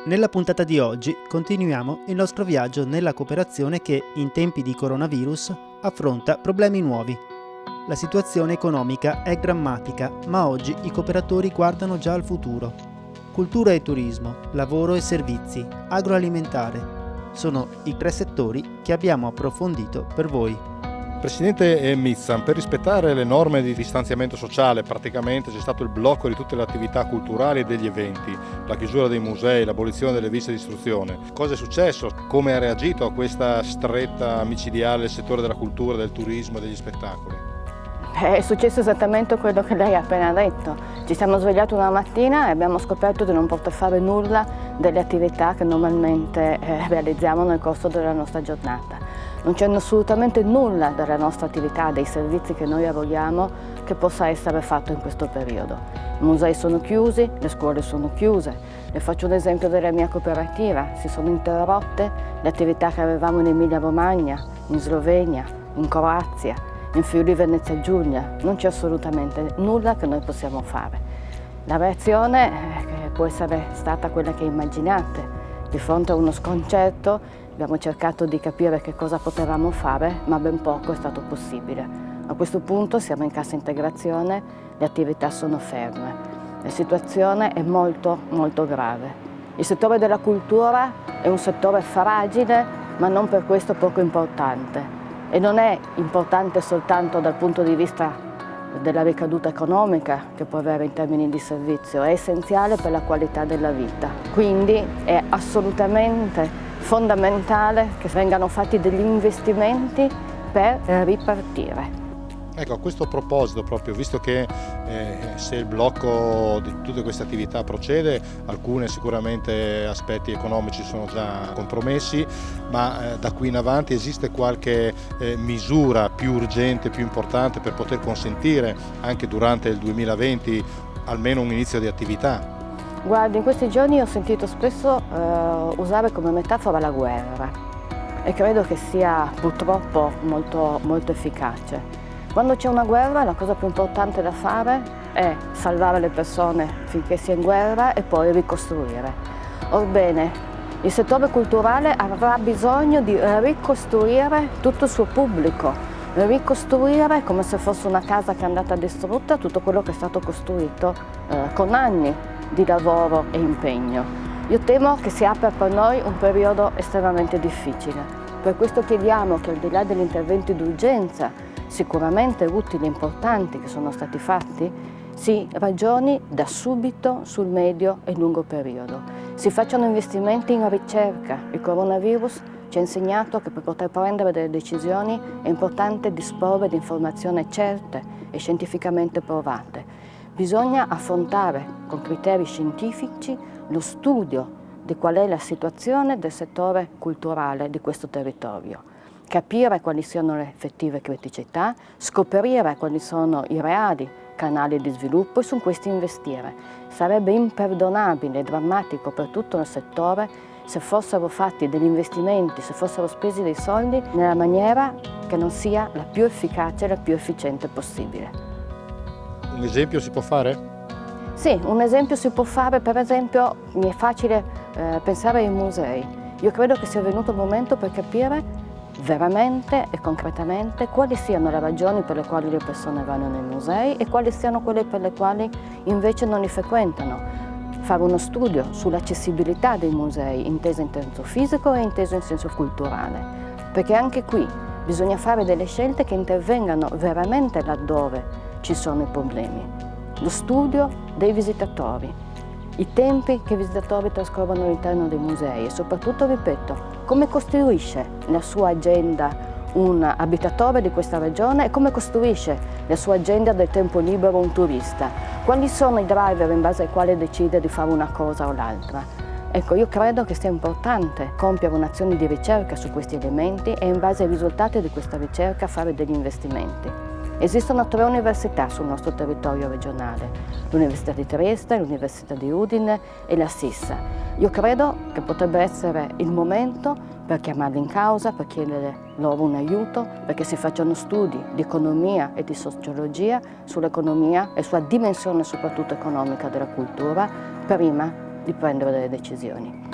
Nella puntata di oggi continuiamo il nostro viaggio nella cooperazione che, in tempi di coronavirus, affronta problemi nuovi. La situazione economica è drammatica, ma oggi i cooperatori guardano già al futuro. Cultura e turismo, lavoro e servizi, agroalimentare. Sono i 3 settori che abbiamo approfondito per voi. Presidente Mizzan, per rispettare le norme di distanziamento sociale praticamente c'è stato il blocco di tutte le attività culturali e degli eventi, la chiusura dei musei, l'abolizione delle visite di istruzione. Cosa è successo? Come ha reagito a questa stretta micidiale il settore della cultura, del turismo e degli spettacoli? È successo esattamente quello che lei ha appena detto. Ci siamo svegliati una mattina e abbiamo scoperto di non poter fare nulla delle attività che normalmente realizziamo nel corso della nostra giornata. Non c'è assolutamente nulla della nostra attività, dei servizi che noi eroghiamo, che possa essere fatto in questo periodo. I musei sono chiusi, le scuole sono chiuse. Le faccio un esempio della mia cooperativa. Si sono interrotte le attività che avevamo in Emilia-Romagna, in Slovenia, in Croazia, in Friuli Venezia Giulia. Non c'è assolutamente nulla che noi possiamo fare. La reazione può essere stata quella che immaginate. Di fronte a uno sconcerto abbiamo cercato di capire che cosa potevamo fare, ma ben poco è stato possibile. A questo punto siamo in cassa integrazione, le attività sono ferme. La situazione è molto, molto grave. Il settore della cultura è un settore fragile, ma non per questo poco importante. E non è importante soltanto dal punto di vista della ricaduta economica che può avere in termini di servizio, è essenziale per la qualità della vita. Quindi è assolutamente fondamentale che vengano fatti degli investimenti per ripartire. Ecco, a questo proposito proprio, visto che se il blocco di tutte queste attività procede, alcune sicuramente aspetti economici sono già compromessi, ma da qui in avanti esiste qualche misura più urgente, più importante per poter consentire anche durante il 2020 almeno un inizio di attività? Guardi, in questi giorni ho sentito spesso usare come metafora la guerra e credo che sia purtroppo molto, molto efficace. Quando c'è una guerra la cosa più importante da fare è salvare le persone finché si è in guerra e poi ricostruire. Orbene, il settore culturale avrà bisogno di ricostruire tutto il suo pubblico, ricostruire come se fosse una casa che è andata distrutta tutto quello che è stato costruito con anni di lavoro e impegno. Io temo che si apra per noi un periodo estremamente difficile. Per questo chiediamo che al di là degli interventi d'urgenza, sicuramente utili e importanti che sono stati fatti, si ragioni da subito sul medio e lungo periodo. Si facciano investimenti in ricerca. Il coronavirus ci ha insegnato che per poter prendere delle decisioni è importante disporre di informazioni certe e scientificamente provate. Bisogna affrontare con criteri scientifici lo studio di qual è la situazione del settore culturale di questo territorio, capire quali siano le effettive criticità, scoprire quali sono i reali canali di sviluppo e su questi investire. Sarebbe imperdonabile e drammatico per tutto il settore se fossero fatti degli investimenti, se fossero spesi dei soldi nella maniera che non sia la più efficace e la più efficiente possibile. Un esempio si può fare? Sì, un esempio si può fare, per esempio mi è facile pensare ai musei. Io credo che sia venuto il momento per capire veramente e concretamente quali siano le ragioni per le quali le persone vanno nei musei e quali siano quelle per le quali invece non li frequentano. Fare uno studio sull'accessibilità dei musei, inteso in senso fisico e inteso in senso culturale, perché anche qui bisogna fare delle scelte che intervengano veramente laddove ci sono i problemi. Lo studio dei visitatori, i tempi che i visitatori trascorrono all'interno dei musei e soprattutto, ripeto, come costruisce la sua agenda un abitatore di questa regione e come costruisce la sua agenda del tempo libero un turista. Quali sono i driver in base ai quali decide di fare una cosa o l'altra? Ecco, io credo che sia importante compiere un'azione di ricerca su questi elementi e in base ai risultati di questa ricerca fare degli investimenti. Esistono 3 università sul nostro territorio regionale, l'Università di Trieste, l'Università di Udine e la Sissa. Io credo che potrebbe essere il momento per chiamarli in causa, per chiedere loro un aiuto, perché si facciano studi di economia e di sociologia sull'economia e sulla dimensione soprattutto economica della cultura, prima di prendere delle decisioni.